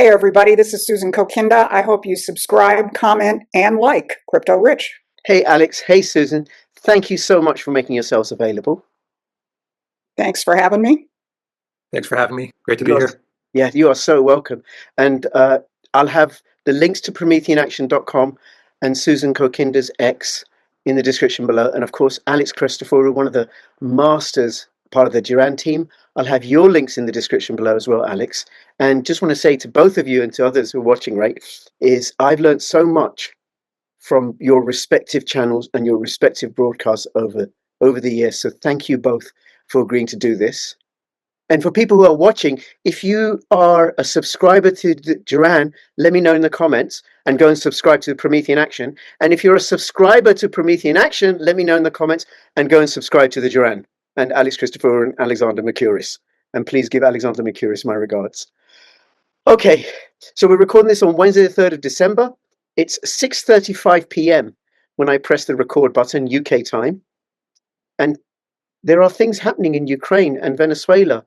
Hey everybody, this is Susan Kokinda. I hope you subscribe, comment, and like Crypto Rich. Hey Alex, hey Susan. Thank you so much for making yourselves available. Thanks for having me. Thanks for having me. Great to be You are, here. yeah, you are so welcome. And I'll have the links to prometheanaction.com and Susan Kokinda's X in the description below. And of course, Alex Christoforou, one of the masters, part of the Duran team. I'll have your links in the description below as well, Alex. And just want to say to both of you and to others who are watching, right, is I've learned so much from your respective channels and your respective broadcasts over the years. So thank you both for agreeing to do this. And for people who are watching, if you are a subscriber to Duran, let me know in the comments and go and subscribe to Promethean Action. And if you're a subscriber to Promethean Action, let me know in the comments and go and subscribe to the Duran and Alex Christoforou and Alexander Mercouris. And please give Alexander Mercouris my regards. Okay, so we're recording this on Wednesday, the 3rd of December. It's 6:35 p.m. when I press the record button, UK time. And there are things happening in Ukraine and Venezuela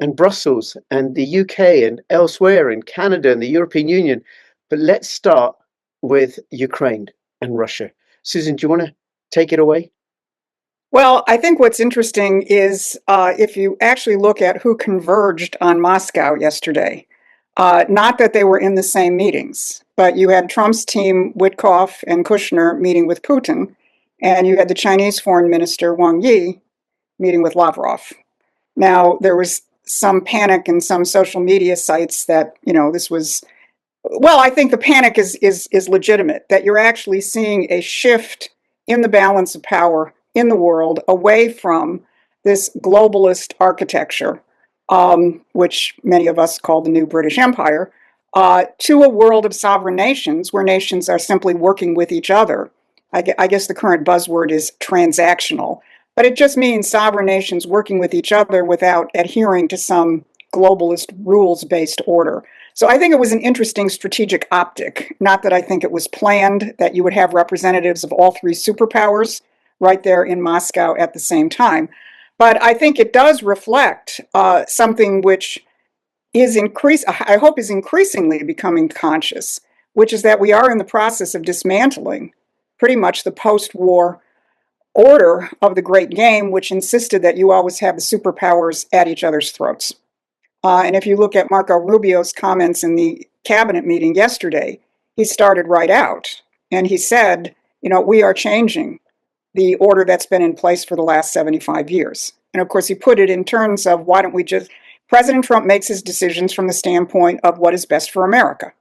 and Brussels and the UK and elsewhere in Canada and the European Union. But let's start with Ukraine and Russia. Susan, do you want to take it away? Well, I think what's interesting is if you actually look at who converged on Moscow yesterday, not that they were in the same meetings, but you had Trump's team, Witkoff and Kushner, meeting with Putin, and you had the Chinese foreign minister, Wang Yi, meeting with Lavrov. Now, there was some panic in some social media sites that, this was, well, I think the panic is legitimate, that you're actually seeing a shift in the balance of power in the world away from this globalist architecture, which many of us call the new British Empire, to a world of sovereign nations where nations are simply working with each other. I guess the current buzzword is transactional. But it just means sovereign nations working with each other without adhering to some globalist rules-based order. So I think it was an interesting strategic optic. Not that I think it was planned that you would have representatives of all three superpowers right there in Moscow at the same time. But I think it does reflect something which I hope is increasingly becoming conscious, which is that we are in the process of dismantling pretty much the post-war order of the great game, which insisted that you always have the superpowers at each other's throats. And if you look at Marco Rubio's comments in the cabinet meeting yesterday, he started right out and he said, we are changing the order that's been in place for the last 75 years. And of course, he put it in terms of President Trump makes his decisions from the standpoint of what is best for America.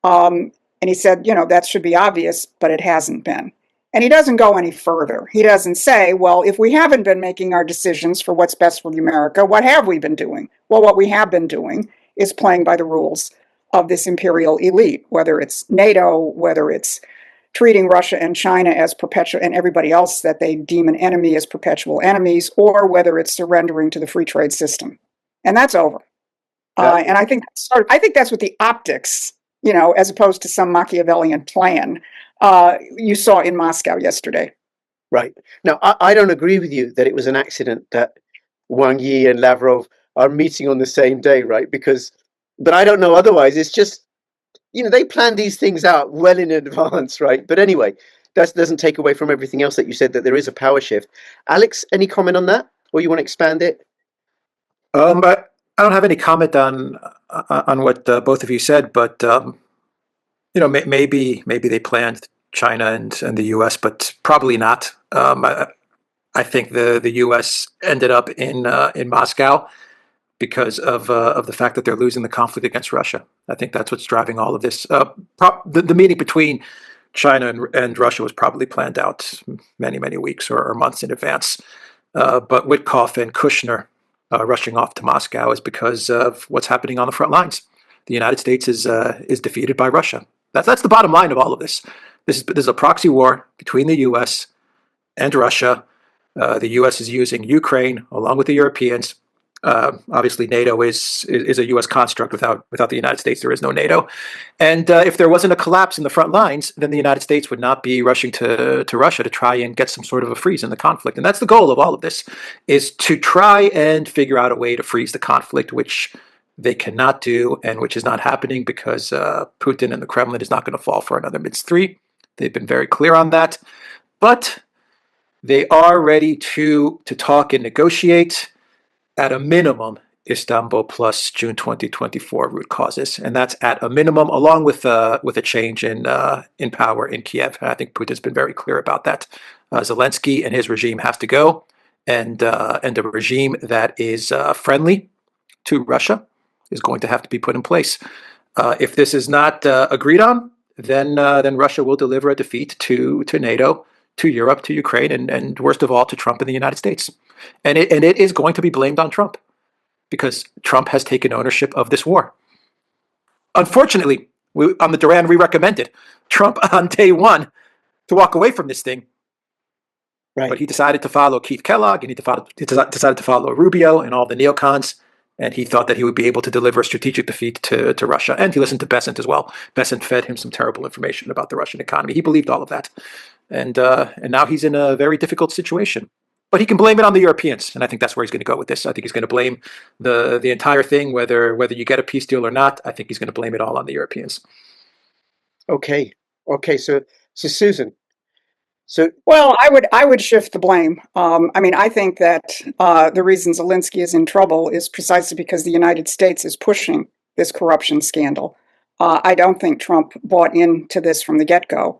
And he said, that should be obvious, but it hasn't been. And he doesn't go any further. He doesn't say, well, if we haven't been making our decisions for what's best for America, what have we been doing? Well, what we have been doing is playing by the rules of this imperial elite, whether it's NATO, whether it's treating Russia and China as perpetual and everybody else that they deem an enemy as perpetual enemies, or whether it's surrendering to the free trade system. And that's over. And I think that's what the optics, as opposed to some Machiavellian plan, you saw in Moscow yesterday. Right. Now, I don't agree with you that it was an accident that Wang Yi and Lavrov are meeting on the same day, right? But I don't know otherwise. It's just, they plan these things out well in advance, right? But anyway, that doesn't take away from everything else that you said, that there is a power shift. Alex, any comment on that? Or you want to expand it? But I don't have any comment on what both of you said, but maybe they planned China and the U.S., but probably not. I think the U.S. ended up in Moscow because of the fact that they're losing the conflict against Russia. I think that's what's driving all of this. The meeting between China and Russia was probably planned out many weeks or months in advance. But Witkoff and Kushner rushing off to Moscow is because of what's happening on the front lines. The United States is defeated by Russia. That's the bottom line of all of this. This is a proxy war between the U.S. and Russia. The U.S. is using Ukraine along with the Europeans. Obviously, NATO is a U.S. construct. Without the United States, there is no NATO. And if there wasn't a collapse in the front lines, then the United States would not be rushing to Russia to try and get some sort of a freeze in the conflict. And that's the goal of all of this, is to try and figure out a way to freeze the conflict, which they cannot do, and which is not happening because Putin and the Kremlin is not going to fall for another Minsk III. They've been very clear on that. But they are ready to talk and negotiate at a minimum Istanbul plus June 2024 root causes, and that's at a minimum, along with a change in power in Kiev. And I think Putin's been very clear about that. Zelensky and his regime has to go, and a regime that is friendly to Russia is going to have to be put in place. If this is not agreed on, then Russia will deliver a defeat to NATO, to Europe, to Ukraine, and worst of all, to Trump and the United States. And it is going to be blamed on Trump because Trump has taken ownership of this war. Unfortunately, on the Duran, we recommended Trump on day one to walk away from this thing. Right. But he decided to follow Keith Kellogg, and he decided to follow Rubio and all the neocons. And he thought that he would be able to deliver a strategic defeat to Russia. And he listened to Bessent as well. Bessent fed him some terrible information about the Russian economy. He believed all of that. And now he's in a very difficult situation. But he can blame it on the Europeans. And I think that's where he's going to go with this. I think he's going to blame the entire thing, whether you get a peace deal or not. I think he's going to blame it all on the Europeans. Okay. So Susan. Well, I would shift the blame. I think that the reason Zelensky is in trouble is precisely because the United States is pushing this corruption scandal. I don't think Trump bought into this from the get-go.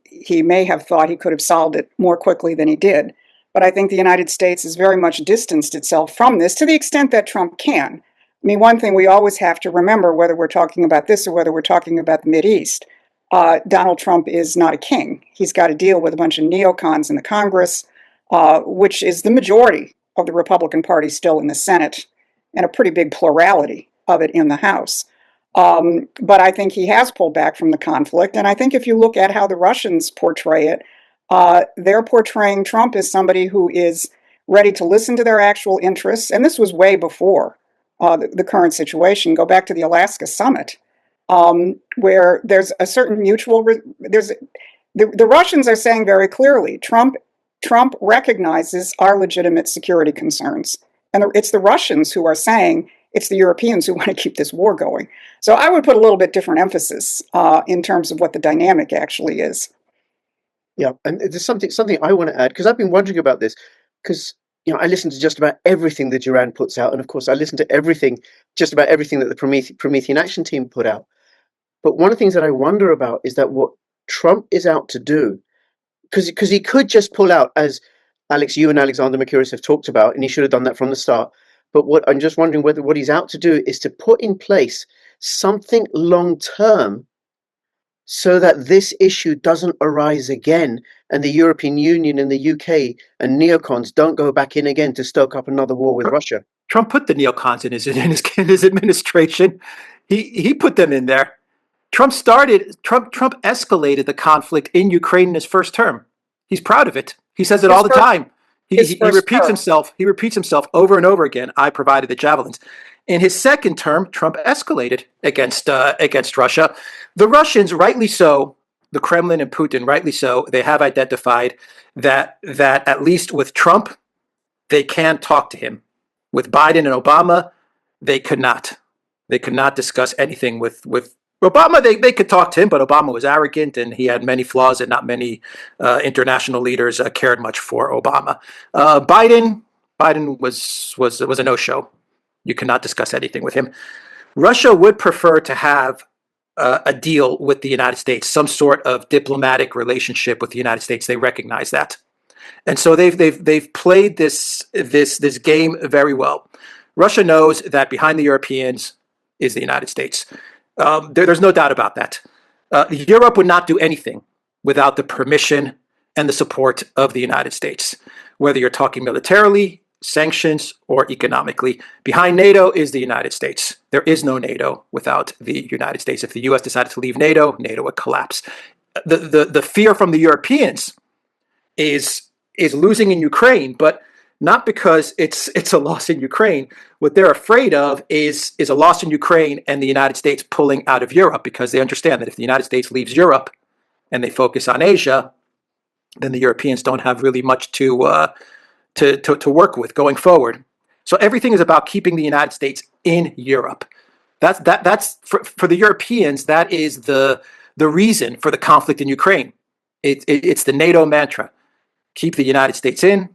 He may have thought he could have solved it more quickly than he did, but I think the United States has very much distanced itself from this to the extent that Trump can. One thing we always have to remember, whether we're talking about this or whether we're talking about the Mideast, Donald Trump is not a king. He's got to deal with a bunch of neocons in the Congress, which is the majority of the Republican Party still in the Senate, and a pretty big plurality of it in the House. But I think he has pulled back from the conflict. And I think if you look at how the Russians portray it, they're portraying Trump as somebody who is ready to listen to their actual interests. And this was way before the current situation. Go back to the Alaska summit. Where there's a certain mutual, the Russians are saying very clearly, Trump recognizes our legitimate security concerns. And it's the Russians who are saying it's the Europeans who want to keep this war going. So I would put a little bit different emphasis in terms of what the dynamic actually is. Yeah, and there's something I want to add, because I've been wondering about this, because I listen to just about everything that Duran puts out, and of course I listen to just about everything that the Promethean Action team put out. But one of the things that I wonder about is that what Trump is out to do, because he could just pull out, as Alex, you and Alexander Mercouris have talked about, and he should have done that from the start. But what I'm just wondering whether what he's out to do is to put in place something long term so that this issue doesn't arise again, and the European Union and the UK and neocons don't go back in again to stoke up another war with Russia. Trump put the neocons in his administration. He put them in there. Trump escalated the conflict in Ukraine in his first term. He's proud of it. He says it all the time. He repeats himself. He repeats himself over and over again. I provided the javelins. In his second term, Trump escalated against Russia. The Russians, rightly so, the Kremlin and Putin, rightly so, they have identified that at least with Trump, they can talk to him. With Biden and Obama, they could not. They could not discuss anything with Obama. They could talk to him, but Obama was arrogant and he had many flaws, and not many international leaders cared much for Obama. Biden was a no-show. You cannot discuss anything with him. Russia would prefer to have a deal with the United States, some sort of diplomatic relationship with the United States. They recognize that, and so they've played this game very well. Russia knows that behind the Europeans is the United States. There's no doubt about that. Europe would not do anything without the permission and the support of the United States, whether you're talking militarily, sanctions, or economically. Behind NATO is the United States. There is no NATO without the United States. If the US decided to leave NATO, NATO would collapse. The fear from the Europeans is losing in Ukraine, but not because it's a loss in Ukraine. What they're afraid of is a loss in Ukraine and the United States pulling out of Europe, because they understand that if the United States leaves Europe and they focus on Asia, then the Europeans don't have really much to work with going forward. So everything is about keeping the United States in Europe. That's for the Europeans. That is the reason for the conflict in Ukraine. It's the NATO mantra: keep the United States in,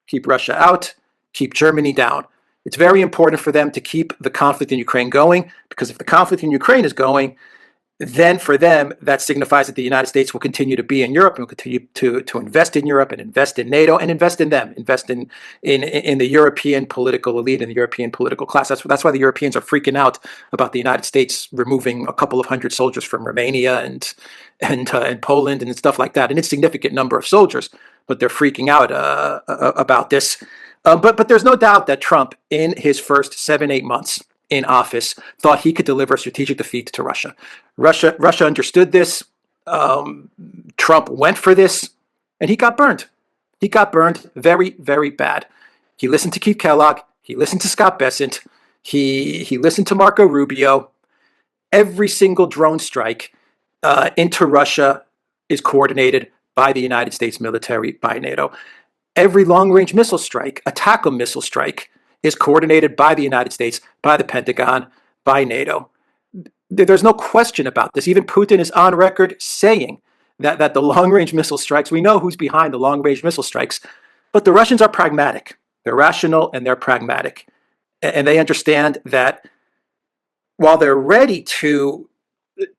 keep Russia out, keep Germany down. It's very important for them to keep the conflict in Ukraine going, because if the conflict in Ukraine is going, then for them, that signifies that the United States will continue to be in Europe and will continue to invest in Europe and invest in NATO and invest in them, invest in the European political elite and the European political class. That's why the Europeans are freaking out about the United States removing a couple of hundred soldiers from Romania and Poland and stuff like that, an insignificant number of soldiers, but they're freaking out about this. But there's no doubt that Trump, in his first 7-8 months in office, thought he could deliver a strategic defeat to Russia. Russia understood this. Trump went for this, and he got burned. He got burned very, very bad. He listened to Keith Kellogg. He listened to Scott Bessent. He listened to Marco Rubio. Every single drone strike into Russia is coordinated by the United States military, by NATO. Every long-range missile strike, ATACMS missile strike, is coordinated by the United States, by the Pentagon, by NATO. There's no question about this. Even Putin is on record saying that the long-range missile strikes, we know who's behind the long-range missile strikes, but the Russians are pragmatic. They're rational and they're pragmatic. And they understand that while they're ready to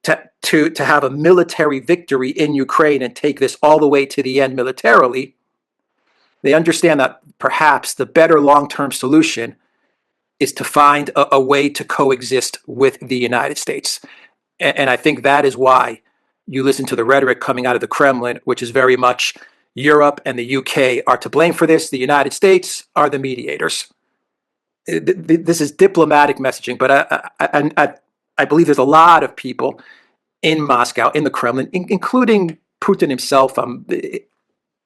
have a military victory in Ukraine and take this all the way to the end militarily, they understand that perhaps the better long-term solution is to find a way to coexist with the United States. And I think that is why you listen to the rhetoric coming out of the Kremlin, which is very much Europe and the UK are to blame for this. The United States are the mediators. This is diplomatic messaging, but I believe there's a lot of people in Moscow, in the Kremlin, including Putin himself,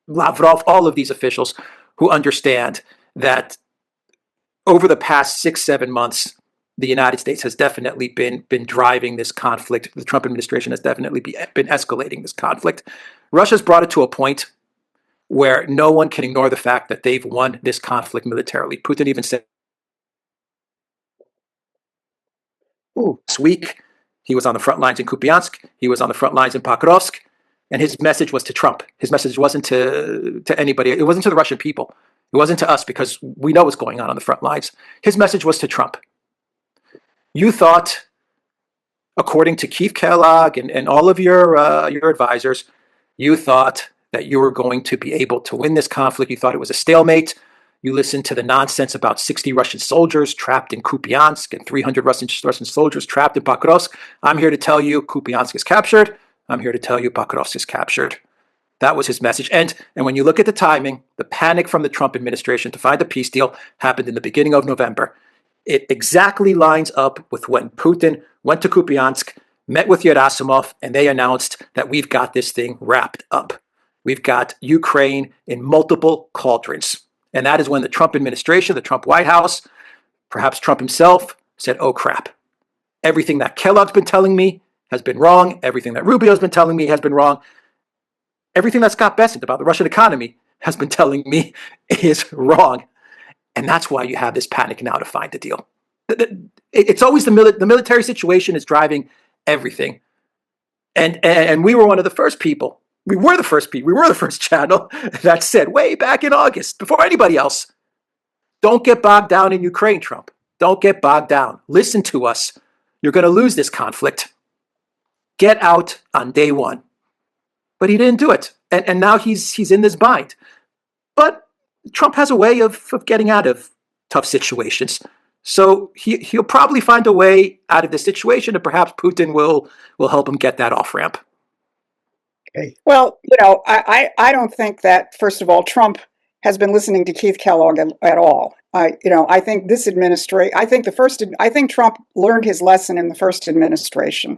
Lavrov, all of these officials who understand that over the past 6-7 months, the United States has definitely been driving this conflict. The Trump administration has definitely been escalating this conflict. Russia's brought it to a point where no one can ignore the fact that they've won this conflict militarily. Putin even said this week he was on the front lines in Kupiansk, he was on the front lines in Pokrovsk, and his message was to Trump. His message wasn't to anybody. It wasn't to the Russian people. It wasn't to us, because we know what's going on the front lines. His message was to Trump. You thought, according to Keith Kellogg and all of your advisors, you thought that you were going to be able to win this conflict. You thought it was a stalemate. You listened to the nonsense about 60 Russian soldiers trapped in Kupiansk and 300 Russian soldiers trapped in Pokrovsk. I'm here to tell you Kupiansk is captured. I'm here to tell you Pokrovsk is captured. That was his message. And when you look at the timing, the panic from the Trump administration to find a peace deal happened in the beginning of November. It exactly lines up with when Putin went to Kupiansk, met with Gerasimov, and they announced that we've got this thing wrapped up. We've got Ukraine in multiple cauldrons. And that is when the Trump administration, the Trump White House, perhaps Trump himself, said, oh crap, everything that Kellogg's been telling me has been wrong. Everything that Rubio's been telling me has been wrong. Everything that Scott Bessent about the Russian economy has been telling me is wrong. And that's why you have this panic now to find a deal. It's always the military situation is driving everything. And we were one of the first people. We were the first channel that said way back in August, before anybody else, don't get bogged down in Ukraine, Trump. Don't get bogged down. Listen to us. You're going to lose this conflict. Get out on day one. But he didn't do it. And now he's in this bind. But Trump has a way of getting out of tough situations. So he'll probably find a way out of this situation, and perhaps Putin will help him get that off-ramp. Okay. Well, I don't think that, first of all, Trump has been listening to Keith Kellogg at all. I think this administration, I think Trump learned his lesson in the first administration.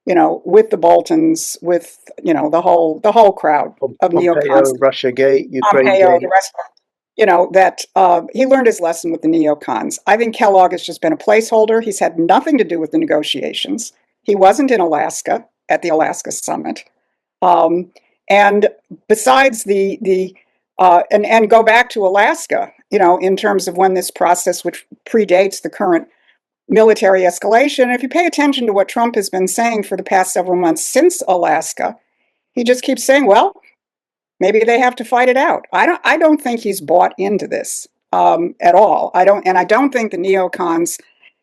With the Boltons, with the whole crowd of neocons, Russiagate, Ukraine, Pompeo, the rest of that he learned his lesson with the neocons. I think Kellogg has just been a placeholder. He's had nothing to do with the negotiations. He wasn't in Alaska at the Alaska summit. And besides and go back to Alaska, in terms of when this process, which predates the current military escalation. If you pay attention to what Trump has been saying for the past several months since Alaska, he just keeps saying, well, maybe they have to fight it out. I don't think he's bought into this at all. I don't think the neocons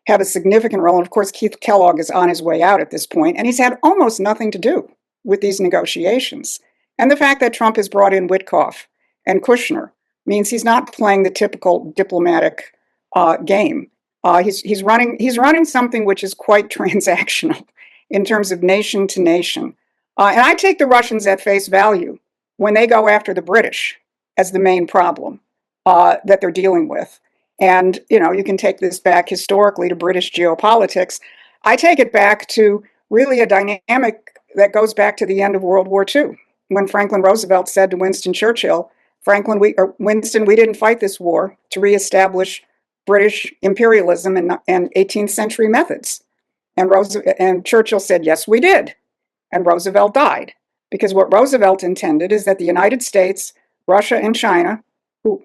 have a significant role. And of course, Keith Kellogg is on his way out at this point, and he's had almost nothing to do with these negotiations. And the fact that Trump has brought in Witkoff and Kushner means he's not playing the typical diplomatic game. He's running something which is quite transactional in terms of nation to nation. And I take the Russians at face value when they go after the British as the main problem that they're dealing with. And, you can take this back historically to British geopolitics. I take it back to really a dynamic that goes back to the end of World War II, when Franklin Roosevelt said to Winston Churchill, Winston, we didn't fight this war to reestablish British imperialism and 18th century methods. And Churchill said, yes, we did. And Roosevelt died. Because what Roosevelt intended is that the United States, Russia, and China,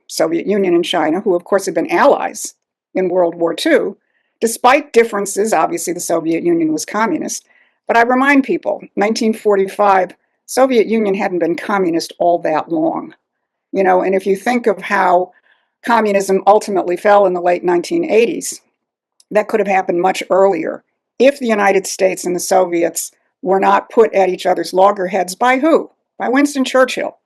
Soviet Union and China, who of course had been allies in World War II, despite differences, obviously the Soviet Union was communist. But I remind people, 1945, Soviet Union hadn't been communist all that long. And if you think of how communism ultimately fell in the late 1980s, that could have happened much earlier if the United States and the Soviets were not put at each other's loggerheads by who? By Winston Churchill,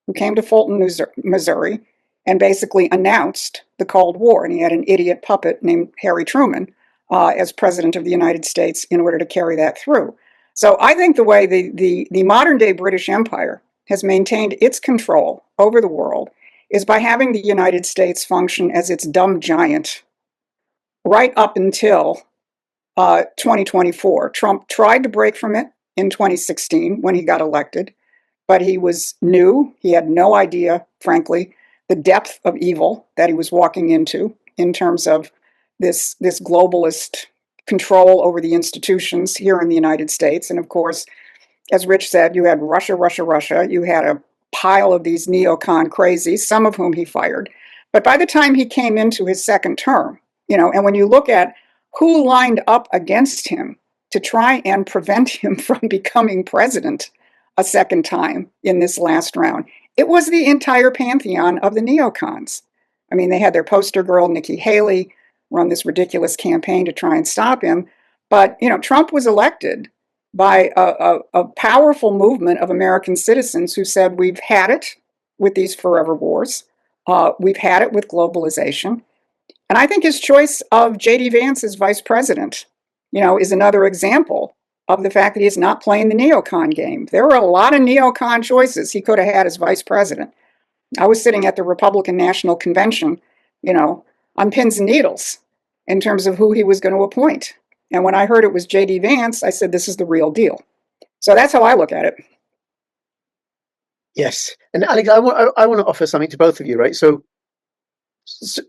who came to Fulton, Missouri, and basically announced the Cold War. And he had an idiot puppet named Harry Truman as president of the United States in order to carry that through. So I think the way the modern day British Empire has maintained its control over the world is by having the United States function as its dumb giant right up until 2024. Trump tried to break from it in 2016 when he got elected, but he was new. He had no idea, frankly, the depth of evil that he was walking into in terms of this globalist control over the institutions here in the United States. And of course, as Rich said, you had Russia, Russia, Russia. You had a pile of these neocon crazies, some of whom he fired. But by the time he came into his second term, and when you look at who lined up against him to try and prevent him from becoming president a second time in this last round, it was the entire pantheon of the neocons. I mean, they had their poster girl, Nikki Haley, run this ridiculous campaign to try and stop him. But, Trump was elected by a powerful movement of American citizens who said, we've had it with these forever wars. We've had it with globalization. And I think his choice of J.D. Vance as vice president, is another example of the fact that he's not playing the neocon game. There were a lot of neocon choices he could have had as vice president. I was sitting at the Republican National Convention, on pins and needles in terms of who he was going to appoint. And when I heard it was J.D. Vance, I said, this is the real deal. So that's how I look at it. Yes. And Alex, I want to offer something to both of you, right? So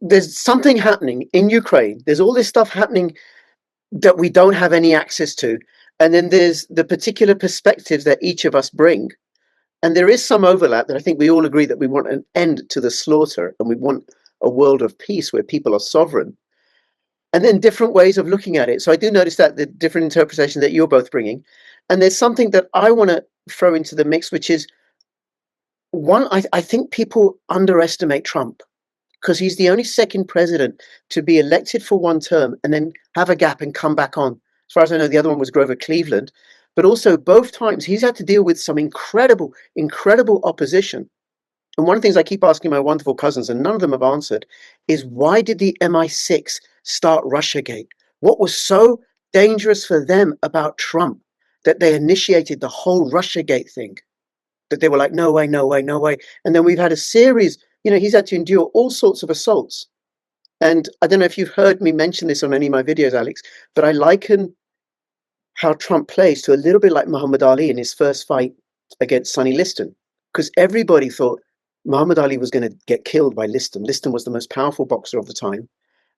there's something happening in Ukraine. There's all this stuff happening that we don't have any access to. And then there's the particular perspectives that each of us bring. And there is some overlap that I think we all agree that we want an end to the slaughter and we want a world of peace where people are sovereign. And then different ways of looking at it. So I do notice that the different interpretations that you're both bringing. And there's something that I want to throw into the mix, which is one, I think people underestimate Trump because he's the only second president to be elected for one term and then have a gap and come back on. As far as I know, the other one was Grover Cleveland. But also both times he's had to deal with some incredible, incredible opposition. And one of the things I keep asking my wonderful cousins, and none of them have answered, is why did the MI6 start Russiagate? What was so dangerous for them about Trump that they initiated the whole Russiagate thing? That they were like, no way, no way, no way. And then we've had a series, he's had to endure all sorts of assaults. And I don't know if you've heard me mention this on any of my videos, Alex, but I liken how Trump plays to a little bit like Muhammad Ali in his first fight against Sonny Liston, because everybody thought Muhammad Ali was going to get killed by Liston. Liston was the most powerful boxer of the time.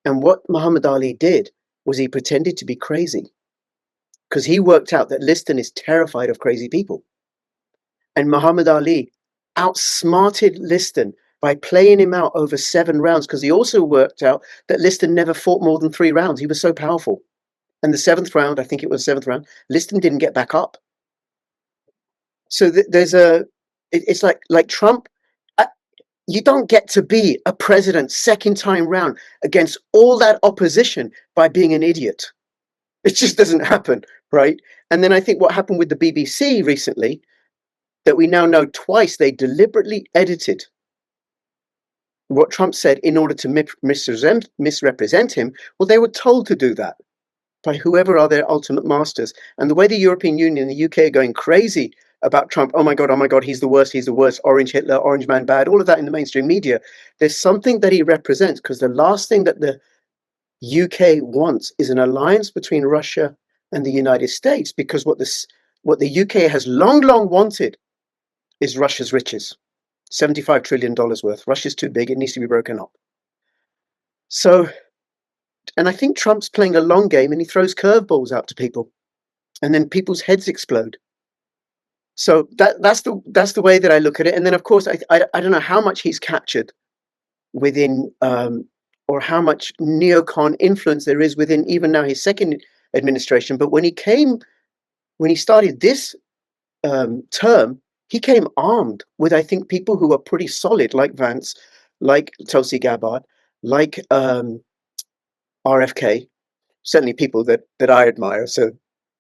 And what Muhammad Ali did was he pretended to be crazy because he worked out that Liston is terrified of crazy people. And Muhammad Ali outsmarted Liston by playing him out over 7 rounds, because he also worked out that Liston never fought more than 3 rounds. He was so powerful. And the 7th round, I think it was 7th round, Liston didn't get back up. So it's like Trump. You don't get to be a president second time round against all that opposition by being an idiot. It just doesn't happen, right? And then I think what happened with the BBC recently, that we now know twice they deliberately edited what Trump said in order to misrepresent him. Well, they were told to do that by whoever are their ultimate masters. And the way the European Union and the UK are going crazy about Trump, oh my God, he's the worst, Orange Hitler, Orange man bad, all of that in the mainstream media. There's something that he represents, because the last thing that the UK wants is an alliance between Russia and the United States, because what the UK has long wanted is Russia's riches. $75 trillion worth. Russia's too big, it needs to be broken up. So, and I think Trump's playing a long game, and he throws curveballs out to people, and then people's heads explode. So that's the way that I look at it. And then, of course, I don't know how much he's captured within, or how much neocon influence there is within even now his second administration. But when he started this term, he came armed with, I think, people who are pretty solid, like Vance, like Tulsi Gabbard, like RFK, certainly people that I admire, so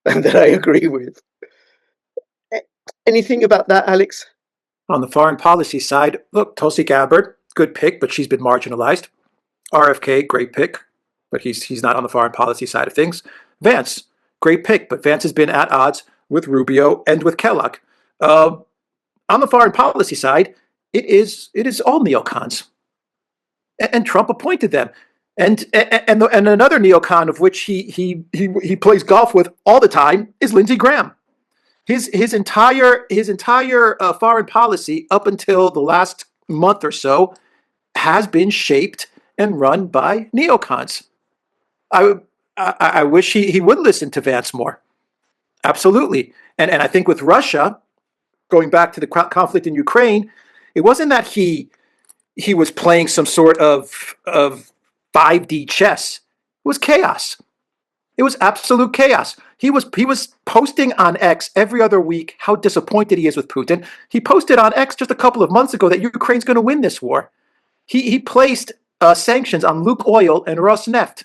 and that I agree with. Anything about that, Alex? On the foreign policy side, look, Tulsi Gabbard, good pick, but she's been marginalized. RFK, great pick, but he's not on the foreign policy side of things. Vance, great pick, but Vance has been at odds with Rubio and with Kellogg. On the foreign policy side, it is all neocons, and Trump appointed them. And another neocon of which he plays golf with all the time is Lindsey Graham. His entire foreign policy up until the last month or so has been shaped and run by neocons. I wish he would listen to Vance more. Absolutely. And I think with Russia, going back to the conflict in Ukraine, it wasn't that he was playing some sort of 5D chess. It was chaos. It was absolute chaos. He was posting on X every other week how disappointed he is with Putin. He posted on X just a couple of months ago that Ukraine's going to win this war. He placed sanctions on Luke Oil and Rosneft.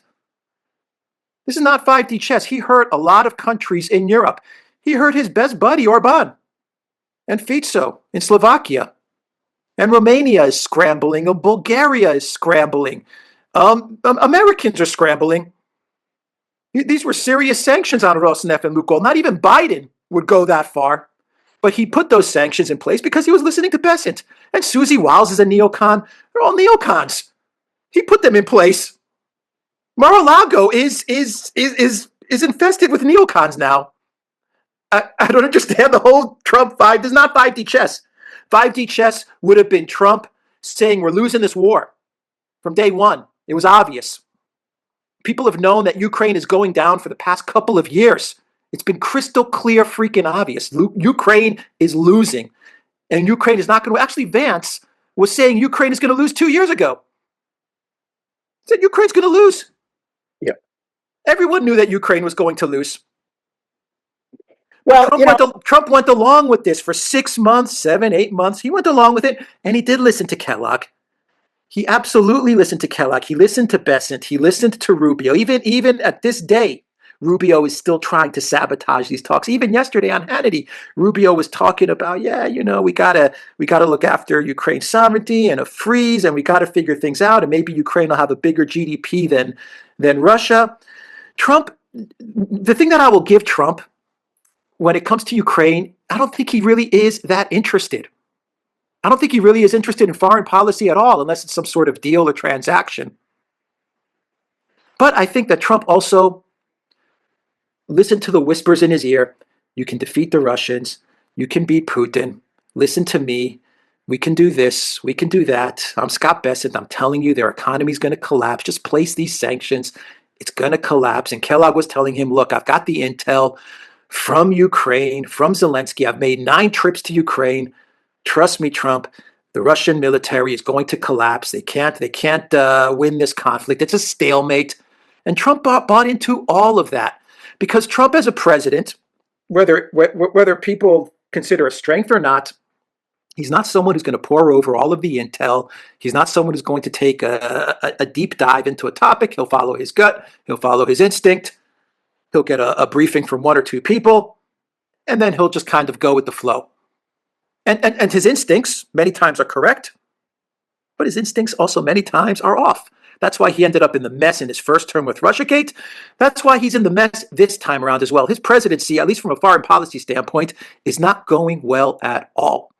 This is not 5D chess. He hurt a lot of countries in Europe. He hurt his best buddy Orban and Fico in Slovakia. And Romania is scrambling, and Bulgaria is scrambling. Americans are scrambling. These were serious sanctions on Rosneft and Lukoil. Not even Biden would go that far. But he put those sanctions in place because he was listening to Bessent. And Susie Wiles is a neocon. They're all neocons. He put them in place. Mar-a-Lago is infested with neocons now. I don't understand the whole Trump 5. This is not 5D chess. 5D chess would have been Trump saying we're losing this war from day one. It was obvious. People have known that Ukraine is going down for the past couple of years. It's been crystal clear, freaking obvious. Ukraine is losing. And Ukraine is not going to... Actually, Vance was saying Ukraine is going to lose 2 years ago. He said Ukraine's going to lose. Yeah. Everyone knew that Ukraine was going to lose. Well, Trump went along with this for 6 months, 7, 8 months. He went along with it, and he did listen to Kellogg. He absolutely listened to Kellogg. He listened to Bessent. He listened to Rubio. Even at this day, Rubio is still trying to sabotage these talks. Even yesterday on Hannity, Rubio was talking about, we gotta look after Ukraine's sovereignty and a freeze, and we gotta figure things out, and maybe Ukraine will have a bigger GDP than Russia. Trump, the thing that I will give Trump when it comes to Ukraine, I don't think he really is that interested. I don't think he really is interested in foreign policy at all, unless it's some sort of deal or transaction. But I think that Trump also listened to the whispers in his ear. You can defeat the Russians. You can beat Putin. Listen to me. We can do this. We can do that. I'm Scott Bessent. I'm telling you, their economy is going to collapse. Just place these sanctions. It's going to collapse. And Kellogg was telling him, look, I've got the intel from Ukraine, from Zelensky. I've made 9 trips to Ukraine. Trust me, Trump, The Russian military is going to collapse. They can't win this conflict. It's a stalemate. And Trump bought into all of that because Trump as a president, whether people consider a strength or not, he's not someone who's going to pour over all of the intel. He's not someone who's going to take a deep dive into a topic. He'll follow his gut. He'll follow his instinct. He'll get a briefing from one or two people, and then he'll just kind of go with the flow. And his instincts many times are correct, but his instincts also many times are off. That's why he ended up in the mess in his first term with Russiagate. That's why he's in the mess this time around as well. His presidency, at least from a foreign policy standpoint, is not going well at all.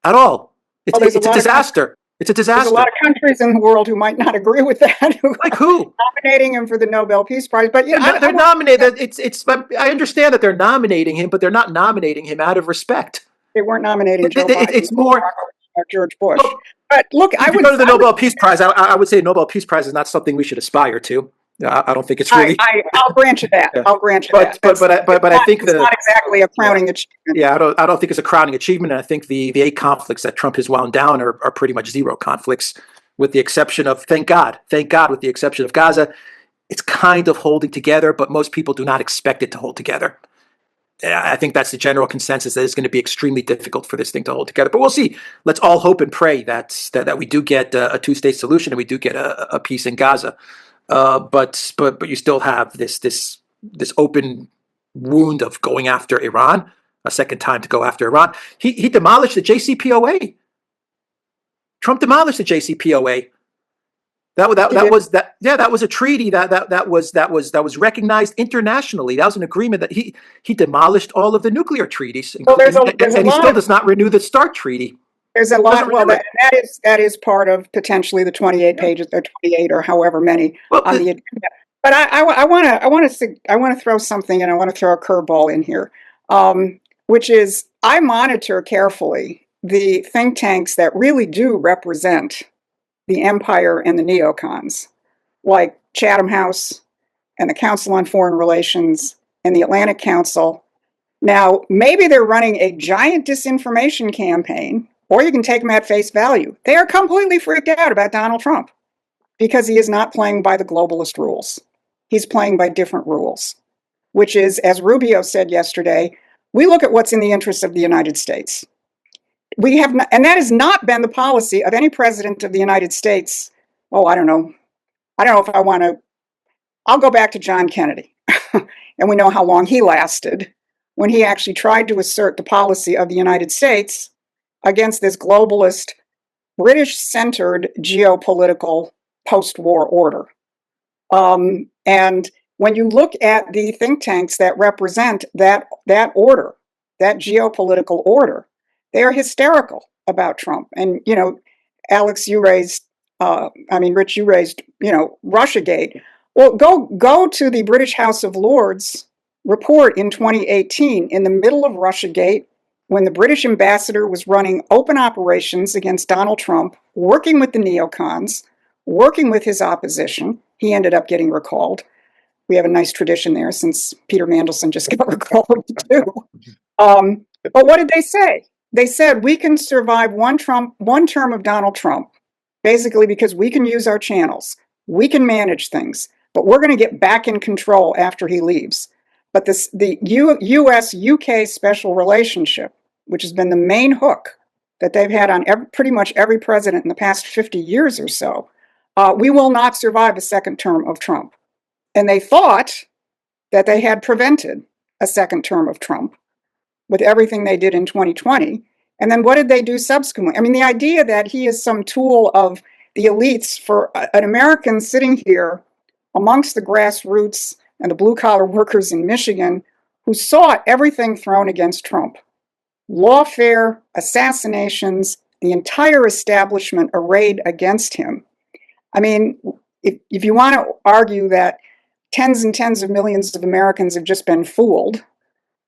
At all. It's a disaster. It's a disaster. There's a lot of countries in the world who might not agree with that. Like who? Nominating him for the Nobel Peace Prize. But they're nominated. I understand that they're nominating him, but they're not nominating him out of respect. They weren't nominating Joe Biden. It's more George Bush. But look, I would go to the Nobel Peace Prize. I would say Nobel Peace Prize is not something we should aspire to. I don't think it's really. I'll grant you that. I'll grant you that. But I think it's not exactly a crowning achievement. Yeah, I don't think it's a crowning achievement. And I think the 8 conflicts that Trump has wound down are pretty much zero conflicts, with the exception of thank God, with the exception of Gaza, it's kind of holding together. But most people do not expect it to hold together. I think that's the general consensus, that it's going to be extremely difficult for this thing to hold together. But we'll see. Let's all hope and pray that we do get a 2-state solution and we do get a peace in Gaza. But you still have this open wound of going after Iran, a second time to go after Iran. He demolished the JCPOA. Trump demolished the JCPOA. That was a treaty that was recognized internationally. That was an agreement that he demolished all of the nuclear treaties, and he still does not renew the START treaty. There's a lot. Well, that is part of potentially the 28 pages or 28 or however many on the agenda. But I want to throw something, and I want to throw a curveball in here, which is I monitor carefully the think tanks that really do represent the empire and the neocons, like Chatham House and the Council on Foreign Relations and the Atlantic Council. Now, maybe they're running a giant disinformation campaign, or you can take them at face value. They are completely freaked out about Donald Trump because he is not playing by the globalist rules. He's playing by different rules, which is, as Rubio said yesterday, we look at what's in the interests of the United States. We have not, and that has not been the policy of any president of the United States. Oh, I don't know if I want to. I'll go back to John Kennedy, and we know how long he lasted when he actually tried to assert the policy of the United States against this globalist, British-centered geopolitical post-war order. And when you look at the think tanks that represent that order, that geopolitical order, they are hysterical about Trump. And, Alex, Rich, you raised, Russiagate. Well, go to the British House of Lords report in 2018, in the middle of Russiagate, when the British ambassador was running open operations against Donald Trump, working with the neocons, working with his opposition. He ended up getting recalled. We have a nice tradition there since Peter Mandelson just got recalled too. But what did they say? They said, we can survive one term of Donald Trump, basically because we can use our channels. We can manage things, but we're going to get back in control after he leaves. But the U.S.-UK special relationship, which has been the main hook that they've had on pretty much every president in the past 50 years or so, we will not survive a second term of Trump. And they thought that they had prevented a second term of Trump with everything they did in 2020. And then what did they do subsequently? I mean, the idea that he is some tool of the elites for an American sitting here amongst the grassroots and the blue-collar workers in Michigan who saw everything thrown against Trump. Lawfare, assassinations, the entire establishment arrayed against him. I mean, if you want to argue that tens and tens of millions of Americans have just been fooled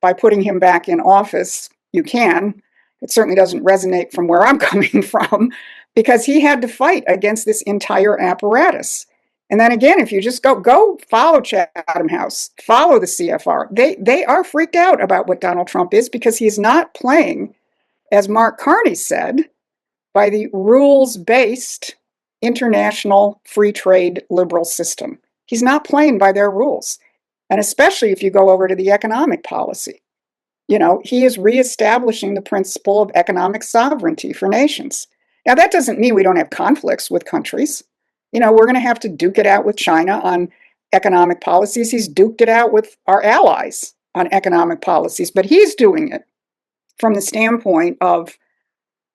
by putting him back in office, you can. It certainly doesn't resonate from where I'm coming from, because he had to fight against this entire apparatus. And then again, if you just go follow Chatham House, follow the CFR, they are freaked out about what Donald Trump is, because he's not playing, as Mark Carney said, by the rules-based international free trade liberal system. He's not playing by their rules. And especially if you go over to the economic policy, he is reestablishing the principle of economic sovereignty for nations. Now, that doesn't mean we don't have conflicts with countries. We're going to have to duke it out with China on economic policies. He's duked it out with our allies on economic policies, but he's doing it from the standpoint of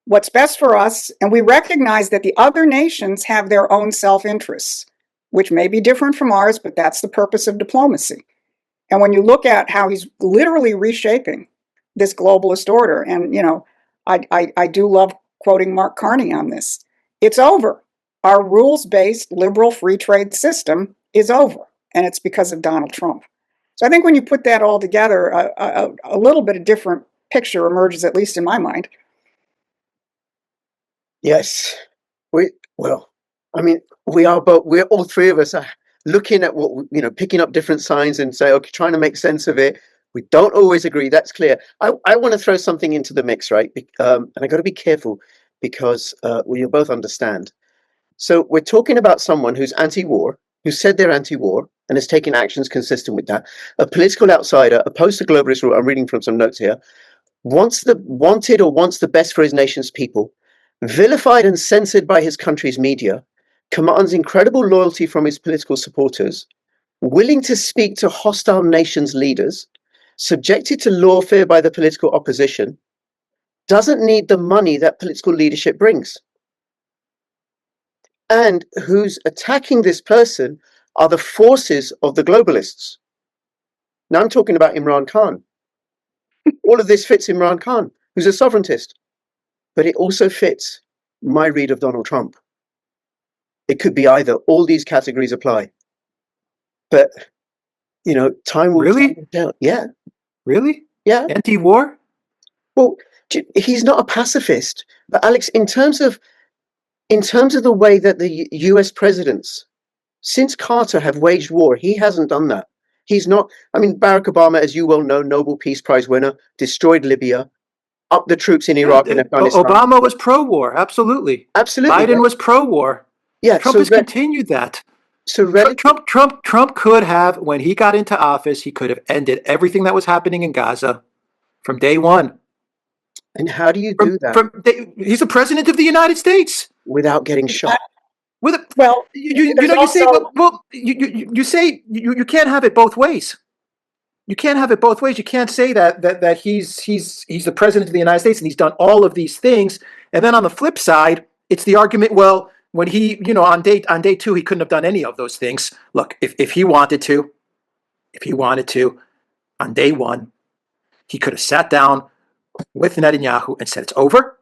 what's best for us. And we recognize that the other nations have their own self-interests, which may be different from ours, but that's the purpose of diplomacy. And when you look at how he's literally reshaping this globalist order, and I do love quoting Mark Carney on this, it's over. Our rules-based liberal free trade system is over, and it's because of Donald Trump. So I think when you put that all together, a little bit of different picture emerges, at least in my mind. Yes. We we're all three of us are looking at what, picking up different signs and say, okay, trying to make sense of it. We don't always agree. That's clear. I want to throw something into the mix, right? And I got to be careful because you'll both understand. So we're talking about someone who's anti-war, who said they're anti-war and has taken actions consistent with that. A political outsider, opposed to globalist rule. I'm reading from some notes here. Wants the best for his nation's people. Vilified and censored by his country's media, commands incredible loyalty from his political supporters, willing to speak to hostile nations' leaders, subjected to lawfare by the political opposition, doesn't need the money that political leadership brings. And who's attacking this person are the forces of the globalists. Now I'm talking about Imran Khan. All of this fits Imran Khan, who's a sovereigntist. But it also fits my read of Donald Trump. It could be either. All these categories apply. But, time will tell. Yeah. Really? Yeah. Anti-war? Well, he's not a pacifist. But Alex, in terms of the way that the US presidents, since Carter, have waged war, he hasn't done that. He's not. Barack Obama, as you well know, Nobel Peace Prize winner, destroyed Libya, up the troops in Iraq and Afghanistan. Obama was pro-war, absolutely. Absolutely. Biden was pro-war. Yeah. Trump has continued that. So Trump could have, when he got into office, he could have ended everything that was happening in Gaza from day one. And how do you do that? He's the president of the United States without getting shot. You say you can't have it both ways. You can't have it both ways. You can't say that he's the president of the United States and he's done all of these things, and then on the flip side, it's the argument. Well, when he, on day two, he couldn't have done any of those things. Look, if he wanted to, on day one, he could have sat down with Netanyahu and said it's over.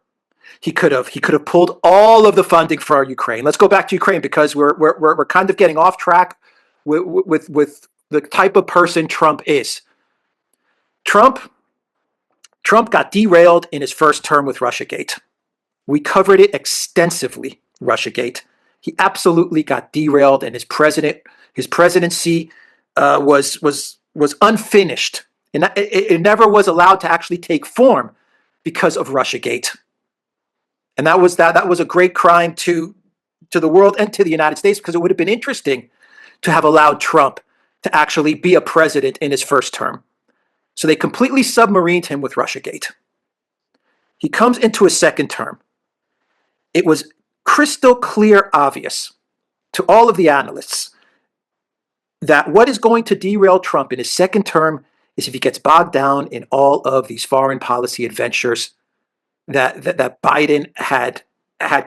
He could have pulled all of the funding for our Ukraine. Let's go back to Ukraine because we're kind of getting off track with the type of person Trump is. Trump got derailed in his first term with Russiagate. We covered it extensively, Russiagate. He absolutely got derailed, and his presidency was unfinished, and it never was allowed to actually take form because of Russiagate. And that was a great crime to the world and to the United States, because it would have been interesting to have allowed Trump to actually be a president in his first term. So they completely submarined him with Russiagate. He comes into his second term. It was crystal clear obvious to all of the analysts that what is going to derail Trump in his second term is if he gets bogged down in all of these foreign policy adventures that Biden had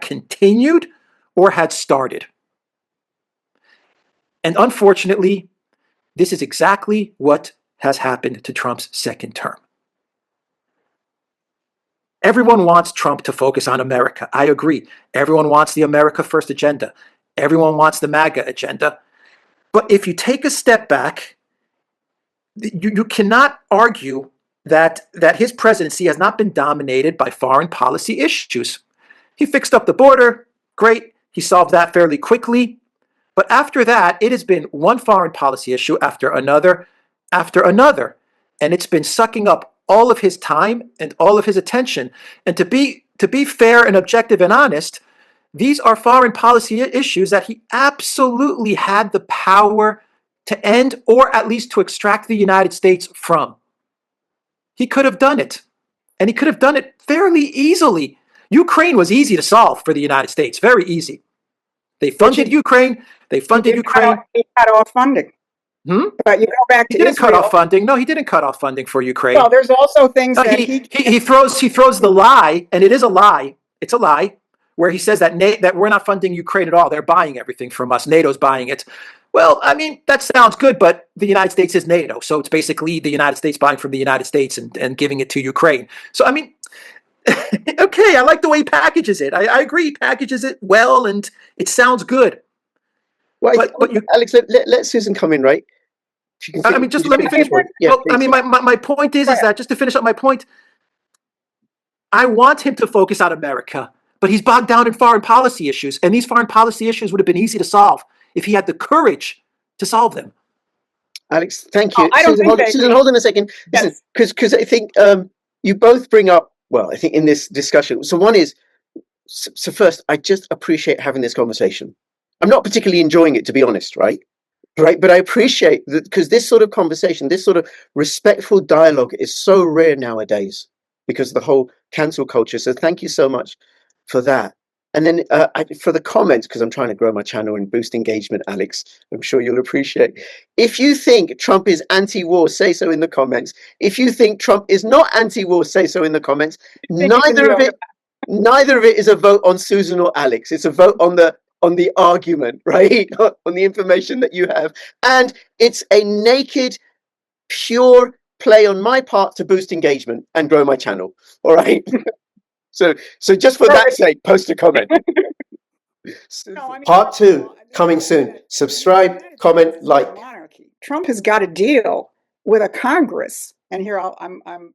continued or had started. And unfortunately, this is exactly what has happened to Trump's second term. Everyone wants Trump to focus on America. I agree. Everyone wants the America First agenda. Everyone wants the MAGA agenda. But if you take a step back, you cannot argue that his presidency has not been dominated by foreign policy issues. He fixed up the border. Great. He solved that fairly quickly. But after that, it has been one foreign policy issue after another, and it's been sucking up all of his time and all of his attention. And to be to be fair and objective and honest, these are foreign policy issues that he absolutely had the power to end or at least to extract the United States from. He could have done it, and he could have done it fairly easily. Ukraine was easy to solve for the United States, very easy. They funded Ukraine. They funded Ukraine. He cut off funding. But you go back to He didn't Israel. cut off funding. No, he didn't cut off funding for Ukraine. Well, there's also things No, that he throws the lie, and it is a lie. It's a lie, where he says that that we're not funding Ukraine at all. They're buying everything from us. NATO's buying it. Well, I mean, that sounds good, but the United States is NATO, so it's basically the United States buying from the United States and giving it to Ukraine. So I mean, okay, I like the way he packages it. I agree, he packages it well, and it sounds good. Well, but Alex, let Susan come in, right? I mean, just let me finish. Yeah, well, I mean, my point is that, just to finish up my point, I want him to focus on America, but he's bogged down in foreign policy issues, and these foreign policy issues would have been easy to solve if he had the courage to solve them. Alex, thank you. I don't Susan, hold on a second. Yes. Because I think you both bring up, well, I think in this discussion, so one is, so first, I just appreciate having this conversation. I'm not particularly enjoying it, to be honest, right? But I appreciate that, because this sort of conversation, this sort of respectful dialogue is so rare nowadays because of the whole cancel culture. So thank you so much for that. And then for the comments, because I'm trying to grow my channel and boost engagement, Alex, I'm sure you'll appreciate. If you think Trump is anti-war, say so in the comments. If you think Trump is not anti-war, say so in the comments. Neither of it is a vote on Susan or Alex. It's a vote on the argument, right? On the information that you have. And it's a naked, pure play on my part to boost engagement and grow my channel. All right. So just for that sake, post a comment. Part 2 coming soon. Subscribe, comment, like. Trump has got to deal with a Congress, and here I'm